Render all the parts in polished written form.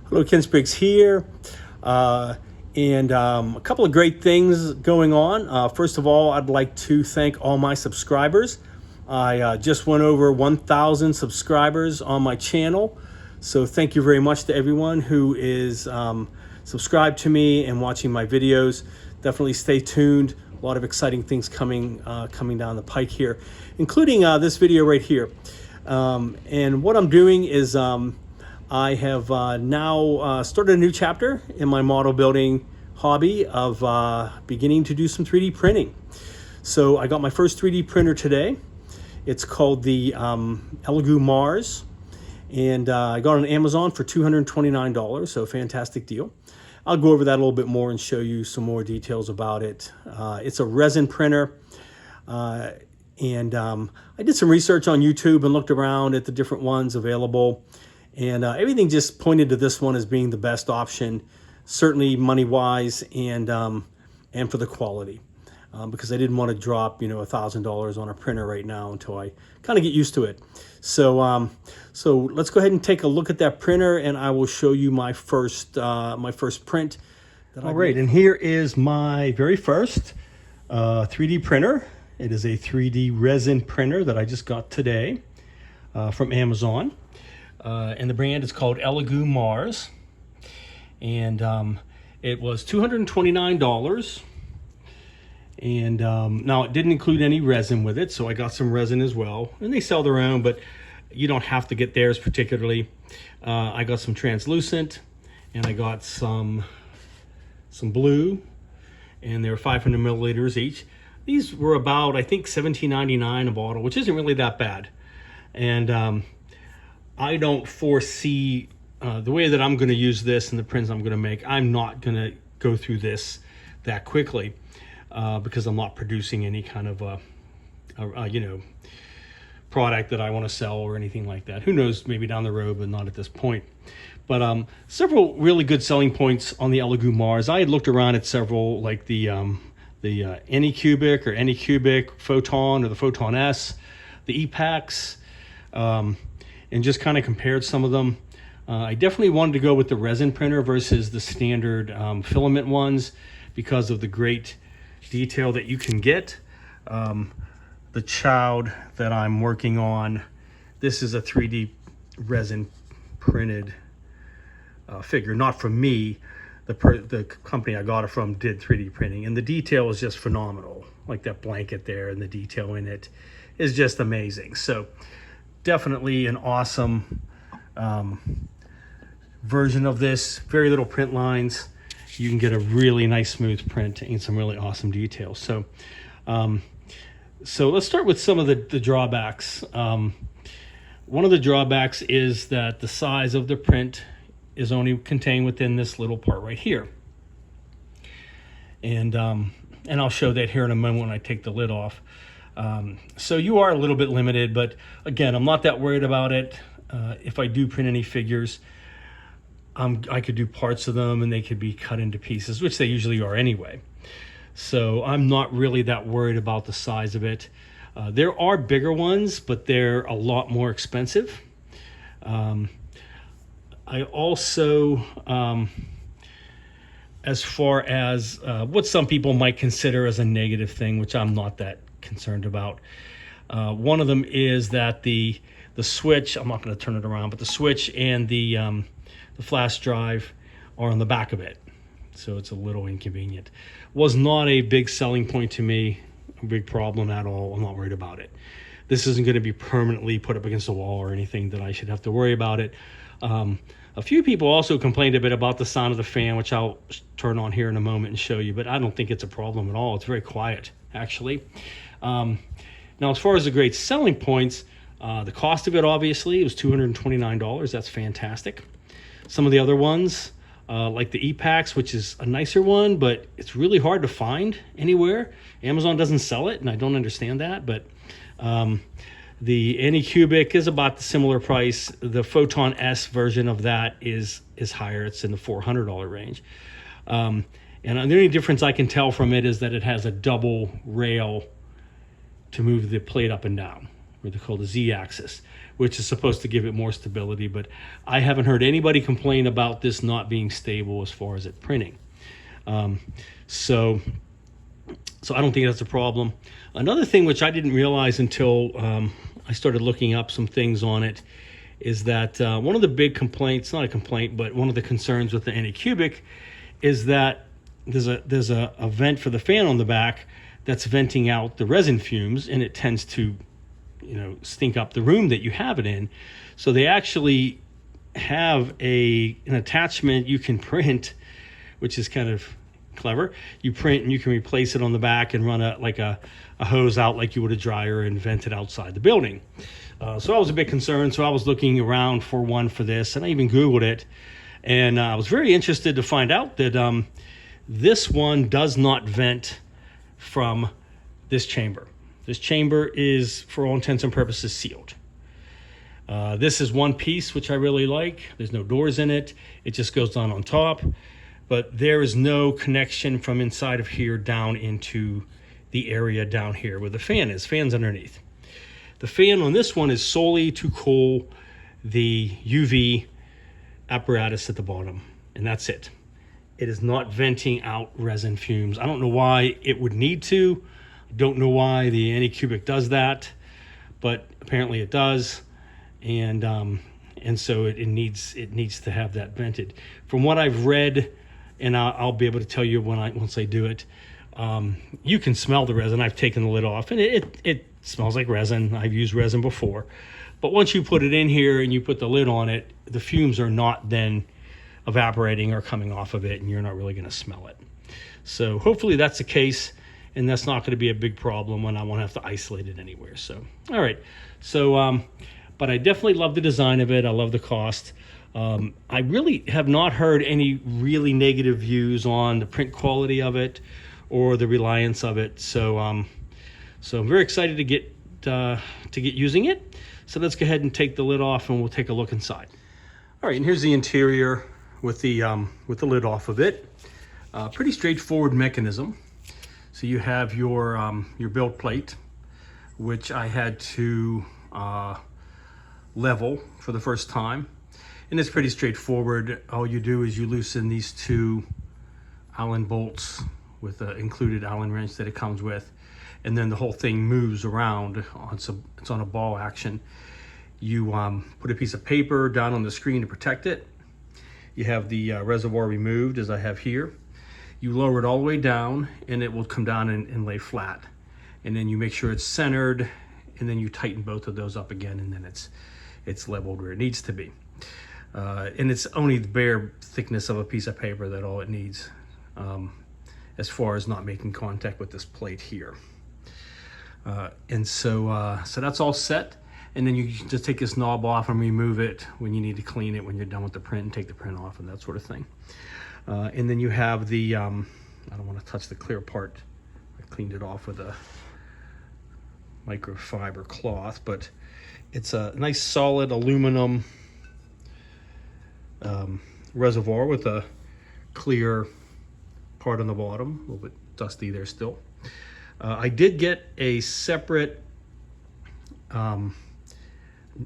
Hello, Ken Spriggs here. And a couple of great things going on. First of all, I'd like to thank all my subscribers. I just went over 1,000 subscribers on my channel. So thank you very much to everyone who is subscribed to me and watching my videos. Definitely stay tuned. A lot of exciting things coming down the pike here, including this video right here. And what I'm doing is I have now started a new chapter in my model building hobby of beginning to do some 3D printing. So I got my first 3D printer today. It's called the Elegoo Mars, and I got it on Amazon for $229, so a fantastic deal. I'll go over that a little bit more and show you some more details about it. It's a resin printer. And I did some research on YouTube and looked around at the different ones available. And everything just pointed to this one as being the best option, certainly money-wise and for the quality. Because I didn't want to drop, $1,000 on a printer right now until I kind of get used to it. So so let's go ahead and take a look at that printer, and I will show you my first print. All right, and here is my very first 3D printer. It is a 3D resin printer that I just got today from Amazon. And the brand is called Elegoo Mars. And it was $229. And now it didn't include any resin with it, so I got some resin as well. And they sell their own, but you don't have to get theirs particularly. I got some translucent, and I got some blue, and they're 500 milliliters each. These were about, I think, $17.99 a bottle, which isn't really that bad. And I don't foresee the way that I'm going to use this and the prints I'm going to make. I'm not going to go through this that quickly because I'm not producing any kind of product that I want to sell or anything like that. Who knows, maybe down the road, but not at this point. But several really good selling points on the Elegoo Mars. I had looked around at several, like the Anycubic or Anycubic Photon or the Photon S, the EPAX, and just kind of compared some of them. I definitely wanted to go with the resin printer versus the standard filament ones because of the great detail that you can get. The child that I'm working on, this is a 3D resin printed figure, not from me. The company I got it from did 3D printing, and the detail is just phenomenal. Like that blanket there and the detail in it is just amazing. So definitely an awesome version of this. Very little print lines. You can get a really nice smooth print and some really awesome details. So so let's start with some of the drawbacks. One of the drawbacks is that the size of the print is only contained within this little part right here. And I'll show that here in a moment when I take the lid off. So you are a little bit limited, but again, I'm not that worried about it. If I do print any figures, I could do parts of them and they could be cut into pieces, which they usually are anyway. So I'm not really that worried about the size of it. There are bigger ones, but they're a lot more expensive. I also, as far as what some people might consider as a negative thing, which I'm not that concerned about, one of them is that the switch, I'm not going to turn it around, but the switch and the flash drive are on the back of it. So it's a little inconvenient. Was not a big selling point to me, a big problem at all. I'm not worried about it. This isn't going to be permanently put up against the wall or anything that I should have to worry about it. A few people also complained a bit about the sound of the fan, which I'll turn on here in a moment and show you, but I don't think it's a problem at all. It's very quiet, actually. Now, as far as the great selling points, the cost of it, obviously, it was $229. That's fantastic. Some of the other ones, like the EPAX, which is a nicer one, but it's really hard to find anywhere. Amazon doesn't sell it, and I don't understand that, but the Anycubic is about the similar price. The Photon S version of that is higher. It's in the $400 range. And the only difference I can tell from it is that it has a double rail to move the plate up and down, what they call the Z-axis, which is supposed to give it more stability. But I haven't heard anybody complain about this not being stable as far as it printing. So I don't think that's a problem. Another thing which I didn't realize until I started looking up some things on it is that one of the big complaints, not a complaint, but one of the concerns with the Anycubic is that there's a vent for the fan on the back that's venting out the resin fumes, and it tends to, stink up the room that you have it in. So they actually have an attachment you can print, which is kind of clever. You print and you can replace it on the back and run a hose out like you would a dryer and vent it outside the building. So I was a bit concerned. So I was looking around for one for this, and I even Googled it. And I was very interested to find out that this one does not vent from this chamber. This chamber is, for all intents and purposes, sealed. This is one piece, which I really like. There's no doors in it. It just goes down on top. But there is no connection from inside of here down into the area down here where the fan is. Fan's underneath. The fan on this one is solely to cool the UV apparatus at the bottom, and that's it. It is not venting out resin fumes. I don't know why it would need to. I don't know why the Anycubic does that, but apparently it does, and so it needs to have that vented. From what I've read, and I'll be able to tell you once I do it, you can smell the resin. I've taken the lid off, and it smells like resin. I've used resin before, but once you put it in here and you put the lid on it, the fumes are not then evaporating or coming off of it, and you're not really going to smell it. So hopefully that's the case, and that's not going to be a big problem when I won't have to isolate it anywhere. So, all right. So, but I definitely love the design of it. I love the cost. I really have not heard any really negative views on the print quality of it or the reliance of it. So, so I'm very excited to get using it. So let's go ahead and take the lid off, and we'll take a look inside. All right, and here's the interior with the lid off of it. Pretty straightforward mechanism. So you have your build plate, which I had to level for the first time, and it's pretty straightforward. All you do is you loosen these two Allen bolts with the included Allen wrench that it comes with, and then the whole thing moves around. It's on a ball action. You put a piece of paper down on the screen to protect it. You have the reservoir removed, as I have here. You lower it all the way down, and it will come down and lay flat. And then you make sure it's centered, and then you tighten both of those up again, and then it's leveled where it needs to be. And it's only the bare thickness of a piece of paper that all it needs, as far as not making contact with this plate here. So that's all set. And then you just take this knob off and remove it when you need to clean it, when you're done with the print, and take the print off and that sort of thing. And then you have the, I don't want to touch the clear part. I cleaned it off with a microfiber cloth, but it's a nice solid aluminum reservoir with a clear part on the bottom, a little bit dusty there still. I did get a separate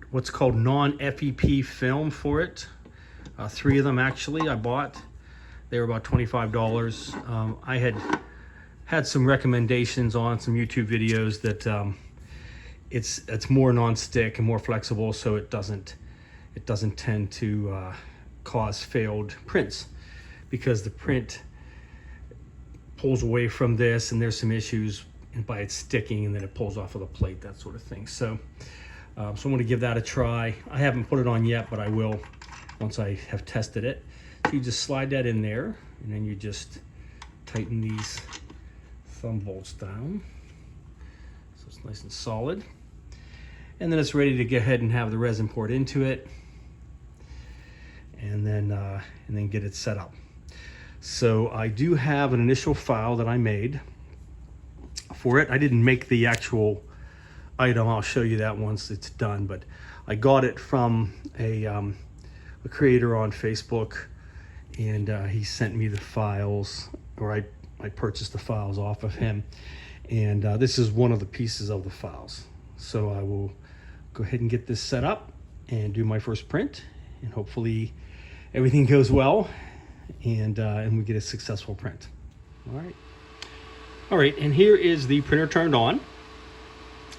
what's called non-FEP film for it. 3 of them actually I bought. They were about $25. I had some recommendations on some YouTube videos that it's more non-stick and more flexible, so it doesn't tend to cause failed prints, because the print pulls away from this and there's some issues by it sticking, and then it pulls off of the plate, that sort of thing. So so I'm going to give that a try. I haven't put it on yet, but I will once I have tested it. So you just slide that in there, and then you just tighten these thumb bolts down so it's nice and solid. And then it's ready to go ahead and have the resin poured into it, and then get it set up. So I do have an initial file that I made for it. I didn't make the actual item. I'll show you that once it's done, but I got it from a creator on Facebook, and he sent me the files, or I purchased the files off of him, and this is one of the pieces of the files. So I will go ahead and get this set up and do my first print, and hopefully everything goes well and we get a successful print. All right, and here is the printer turned on.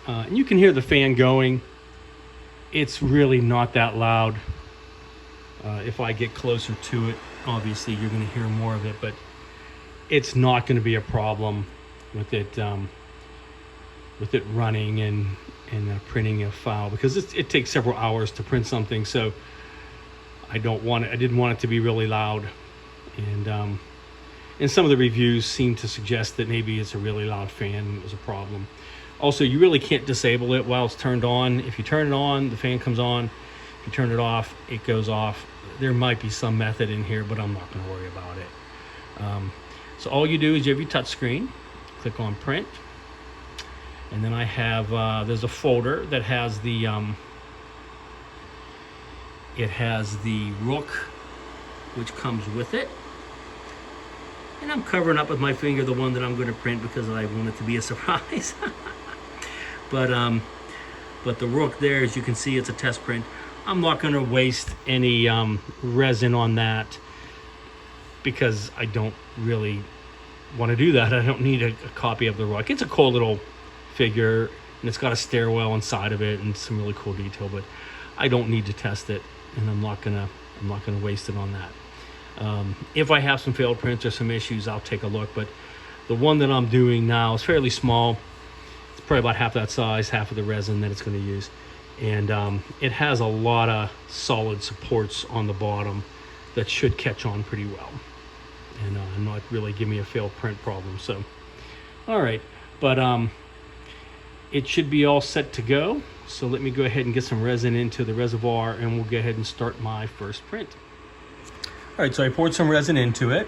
And you can hear the fan going. It's really not that loud. If I get closer to it, obviously you're going to hear more of it, but it's not going to be a problem with it running and printing a file, because it takes several hours to print something. So I didn't want it to be really loud, and some of the reviews seem to suggest that maybe it's a really loud fan was a problem. Also, you really can't disable it while it's turned on. If you turn it on, the fan comes on. If you turn it off, it goes off. There might be some method in here, but I'm not going to worry about it. So all you do is you have your touch screen, click on print, and then I have there's a folder that has the Rook, which comes with it. And I'm covering up with my finger the one that I'm going to print because I want it to be a surprise. But the Rook there, as you can see, it's a test print. I'm not going to waste any resin on that because I don't really want to do that. I don't need a copy of the Rook. It's a cool little figure, and it's got a stairwell inside of it and some really cool detail, but I don't need to test it, and I'm not gonna waste it on that. If I have some failed prints or some issues, I'll take a look, but the one that I'm doing now is fairly small. It's probably about half that size, half of the resin that it's going to use, and it has a lot of solid supports on the bottom that should catch on pretty well and not really give me a failed print problem. So all right, but it should be all set to go. So let me go ahead and get some resin into the reservoir, and we'll go ahead and start my first print. All right, so I poured some resin into it.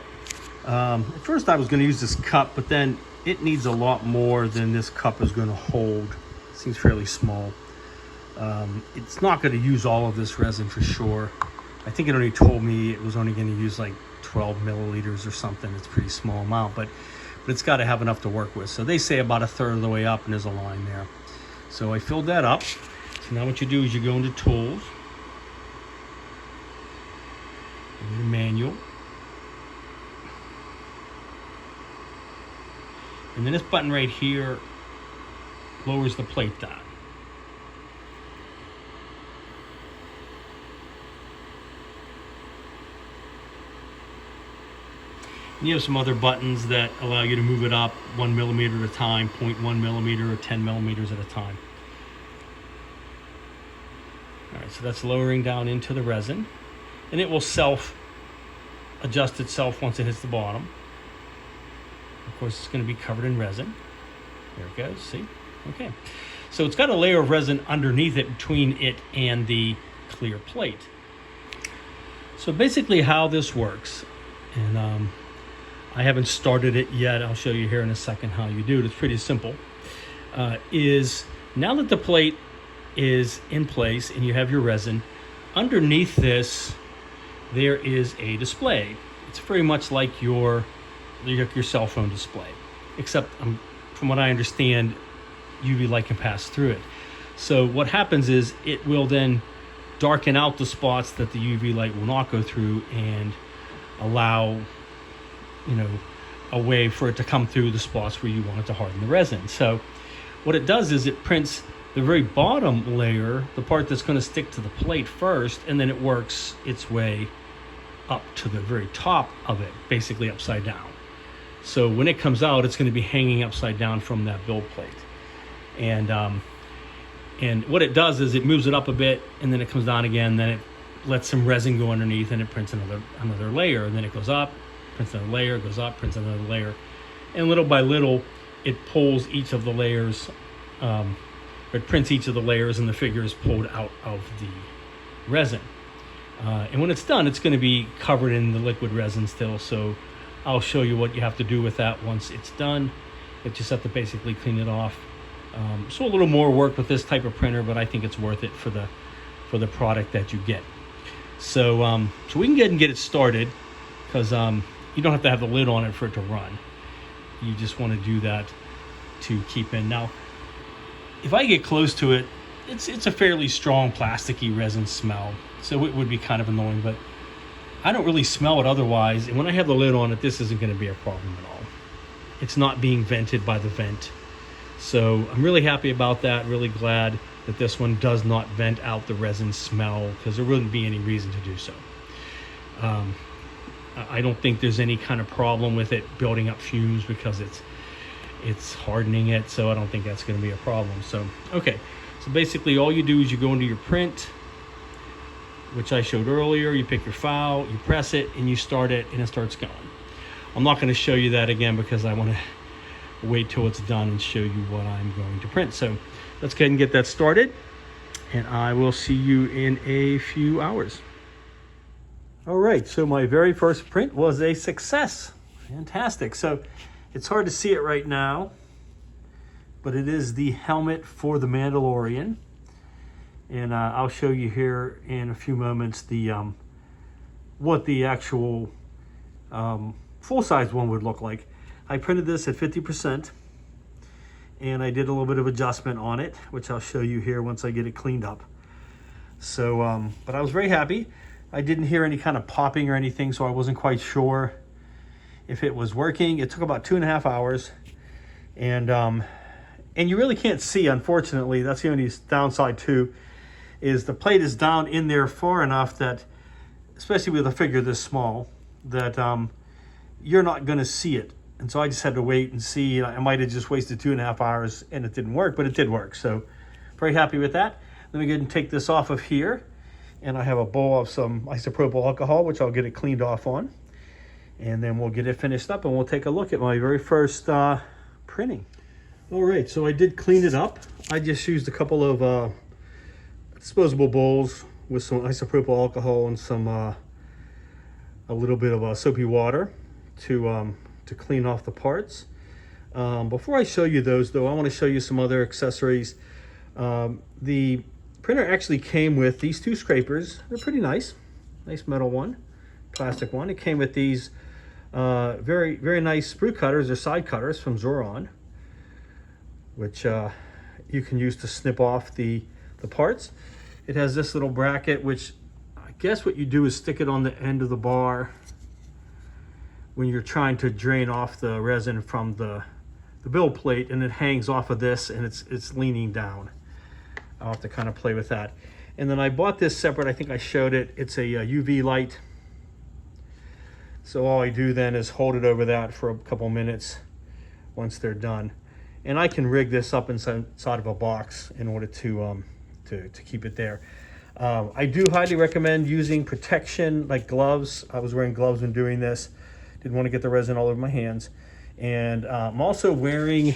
At first I was going to use this cup, but then it needs a lot more than this cup is going to hold. It seems fairly small. It's not going to use all of this resin for sure. I think it only told me it was only going to use like 12 milliliters or something. It's a pretty small amount, but it's got to have enough to work with. So they say about a third of the way up, and there's a line there. So I filled that up. So now what you do is you go into Tools, and your Manual, and then this button right here lowers the plate down. And you have some other buttons that allow you to move it up 1 millimeter at a time, 0.1 millimeter, or 10 millimeters at a time. All right, so that's lowering down into the resin, and it will self-adjust itself once it hits the bottom. Of course, it's going to be covered in resin. There it goes, see? Okay. So it's got a layer of resin underneath it, between it and the clear plate. So basically how this works, and I haven't started it yet. I'll show you here in a second how you do it. It's pretty simple. Is now that the plate is in place and you have your resin, underneath this there is a display. It's very much like your cell phone display, except from what I understand, UV light can pass through it. So what happens is it will then darken out the spots that the UV light will not go through and allow a way for it to come through the spots where you want it to harden the resin. So what it does is it prints the very bottom layer, the part that's going to stick to the plate first, and then it works its way up to the very top of it, basically upside down. So when it comes out, it's going to be hanging upside down from that build plate. And what it does is it moves it up a bit, and then it comes down again, then it lets some resin go underneath, and it prints another layer, and then it goes up, prints another layer, goes up, prints another layer, and little by little it pulls each of the layers, it prints each of the layers, and the figure is pulled out of the resin. And when it's done, it's going to be covered in the liquid resin still, so I'll show you what you have to do with that once it's done. You just have to basically clean it off. So a little more work with this type of printer, but I think it's worth it for the product that you get. So we can get it started, because you don't have to have the lid on it for it to run. You just want to do that to keep in. Now, if I get close to it, it's a fairly strong plasticky resin smell, so it would be kind of annoying, but I don't really smell it otherwise. And when I have the lid on it, this isn't going to be a problem at all. It's not being vented by the vent. So I'm really happy about that. Really glad that this one does not vent out the resin smell, because there wouldn't be any reason to do so. I don't think there's any kind of problem with it building up fumes because it's hardening it. So I don't think that's going to be a problem. So, okay. So basically all you do is you go into your print, which I showed earlier. You pick your file, you press it, and you start it, and it starts going. I'm not going to show you that again because I want to wait till it's done and show you what I'm going to print. So let's go ahead and get that started, and I will see you in a few hours. All right, so my very first print was a success. Fantastic. So it's hard to see it right now, but it is the helmet for the Mandalorian. And I'll show you here in a few moments the what the actual full-size one would look like. I printed this at 50%, and I did a little bit of adjustment on it, which I'll show you here once I get it cleaned up. So, but I was very happy. I didn't hear any kind of popping or anything, so I wasn't quite sure if it was working. It took about 2.5 hours, and you really can't see, unfortunately. That's the only downside too, is the plate is down in there far enough that, especially with a figure this small, that you're not going to see it. And so I just had to wait and see. I might have just wasted 2.5 hours and it didn't work, but it did work. So very happy with that. Let me go ahead and take this off of here. And I have a bowl of some isopropyl alcohol, which I'll get it cleaned off on. And then we'll get it finished up and we'll take a look at my very first printing. All right, so I did clean it up. I just used a couple of disposable bowls with some isopropyl alcohol and some a little bit of soapy water to clean off the parts. Before I show you those, though, I want to show you some other accessories. The printer actually came with these two scrapers. They're pretty nice. Nice metal one, plastic one. It came with these very, very nice sprue cutters or side cutters from Xoron, which you can use to snip off the parts. It has this little bracket, which I guess what you do is stick it on the end of the bar when you're trying to drain off the resin from the build plate, and it hangs off of this and it's leaning down. I'll have to kind of play with that. And then I bought this separate. I think I showed it. It's a UV light. So all I do then is hold it over that for a couple minutes once they're done. And I can rig this up inside of a box in order to keep it there. I do highly recommend using protection like gloves. I was wearing gloves when doing this. Didn't want to get the resin all over my hands. And I'm also wearing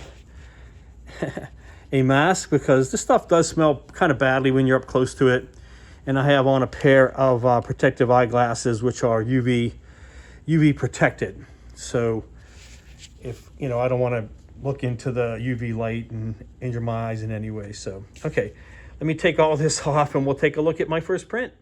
a mask because this stuff does smell kind of badly when you're up close to it. And I have on a pair of protective eyeglasses, which are UV protected. So if, you know, I don't want to look into the UV light and injure my eyes in any way. So, okay, let me take all this off and we'll take a look at my first print.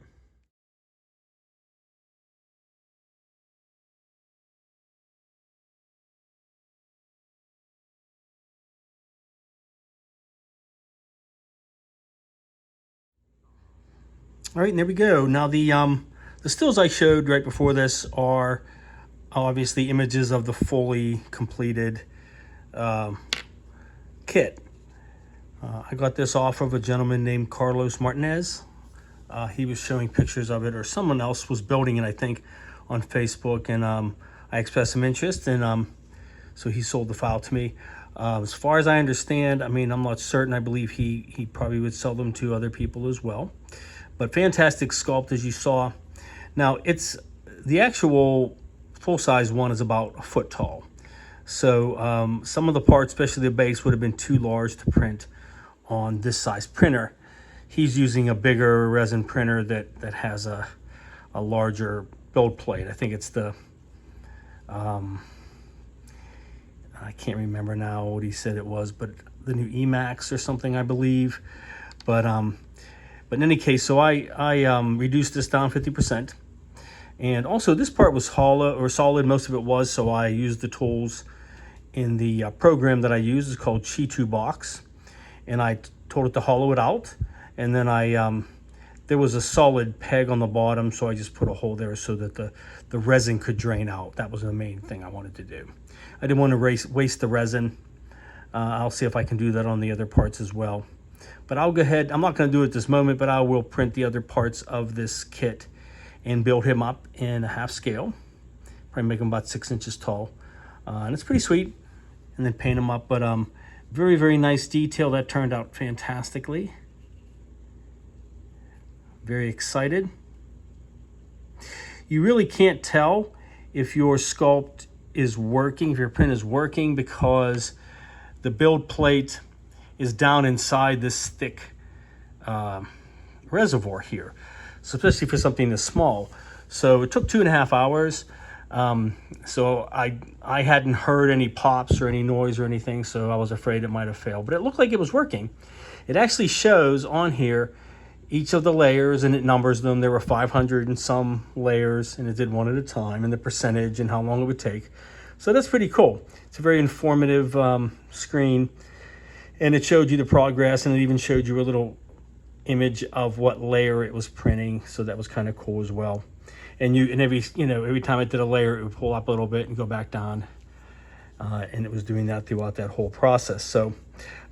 All right, and there we go. Now the stills I showed right before this are obviously images of the fully completed kit. I got this off of a gentleman named Carlos Martinez. He was showing pictures of it, or someone else was building it, I think, on Facebook, and I expressed some interest, and so he sold the file to me. As far as I understand, I mean, I'm not certain. I believe he probably would sell them to other people as well. But fantastic sculpt, as you saw. Now, it's the actual full-size one is about a foot tall. So some of the parts, especially the base, would have been too large to print on this size printer. He's using a bigger resin printer that has a larger build plate. I think it's the, I can't remember now what he said it was, but the new Emax or something, I believe. But in any case, so I reduced this down 50%. And also this part was hollow or solid, most of it was, so I used the tools in the program that I use. It's called Chi2 Box. And I told it to hollow it out. And then there was a solid peg on the bottom, so I just put a hole there so that the resin could drain out. That was the main thing I wanted to do. I didn't want to waste the resin. I'll see if I can do that on the other parts as well. But I'll go ahead, I'm not going to do it at this moment, but I will print the other parts of this kit and build him up in a half scale. Probably make him about 6 inches tall. And it's pretty sweet. And then paint him up. But very, very nice detail. That turned out fantastically. Very excited. You really can't tell if your sculpt is working, if your print is working, because the build plate is down inside this thick reservoir here. So especially for something this small. So it took 2.5 hours. So I hadn't heard any pops or any noise or anything, so I was afraid it might have failed. But it looked like it was working. It actually shows on here each of the layers, and it numbers them. There were 500 and some layers, and it did one at a time, and the percentage and how long it would take. So that's pretty cool. It's a very informative screen. And it showed you the progress, and it even showed you a little image of what layer it was printing. So that was kind of cool as well. And every time it did a layer, it would pull up a little bit and go back down. And it was doing that throughout that whole process. So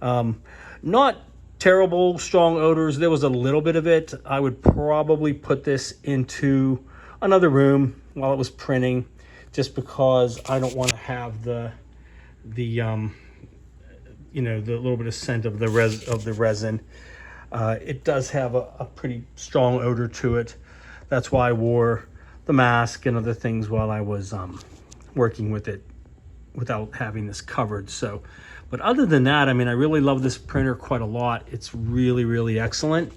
not terrible strong odors. There was a little bit of it. I would probably put this into another room while it was printing, just because I don't want to have the little bit of scent of the resin. It does have a pretty strong odor to it. That's why I wore the mask and other things while I was working with it without having this covered. So, but other than that, I mean, I really love this printer quite a lot. It's really, really excellent.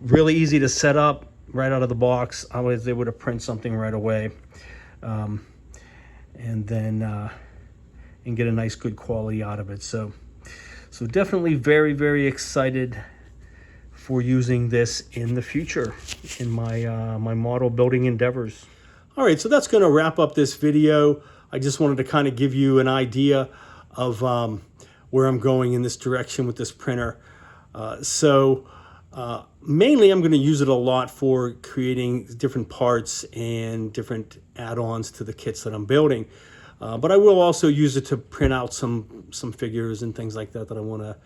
Really easy to set up right out of the box. I was able to print something right away. And then and get a nice good quality out of it. So definitely very, very excited for using this in the future in my my model building endeavors. All right, so that's going to wrap up this video. I just wanted to kind of give you an idea of where I'm going in this direction with this printer. Mainly I'm going to use it a lot for creating different parts and different add-ons to the kits that I'm building. But I will also use it to print out some figures and things like that I want to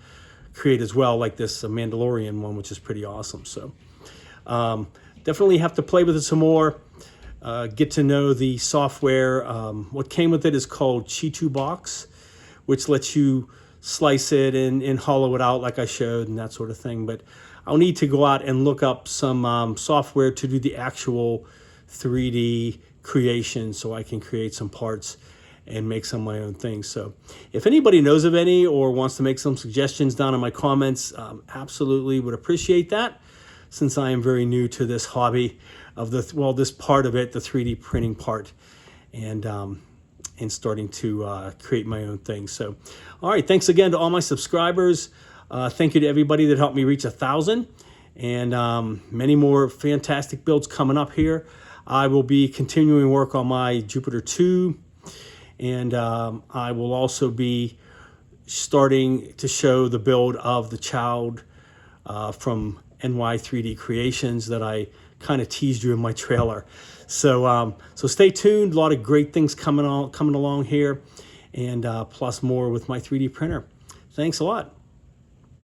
create as well, like this Mandalorian one, which is pretty awesome. So definitely have to play with it some more, get to know the software. What came with it is called Chitu Box, which lets you slice it and hollow it out like I showed and that sort of thing. But I'll need to go out and look up some software to do the actual 3D creation so I can create some parts and make some of my own things. So if anybody knows of any or wants to make some suggestions down in my comments, absolutely would appreciate that, since I am very new to this hobby of this part of it, the 3D printing part, and starting to create my own things. So, all right, thanks again to all my subscribers. Thank you to everybody that helped me reach 1,000, and many more fantastic builds coming up here. I will be continuing work on my Jupiter 2, and I will also be starting to show the build of the child from NY3D Creations that I kind of teased you in my trailer. So stay tuned. A lot of great things coming along here, and plus more with my 3D printer. Thanks a lot.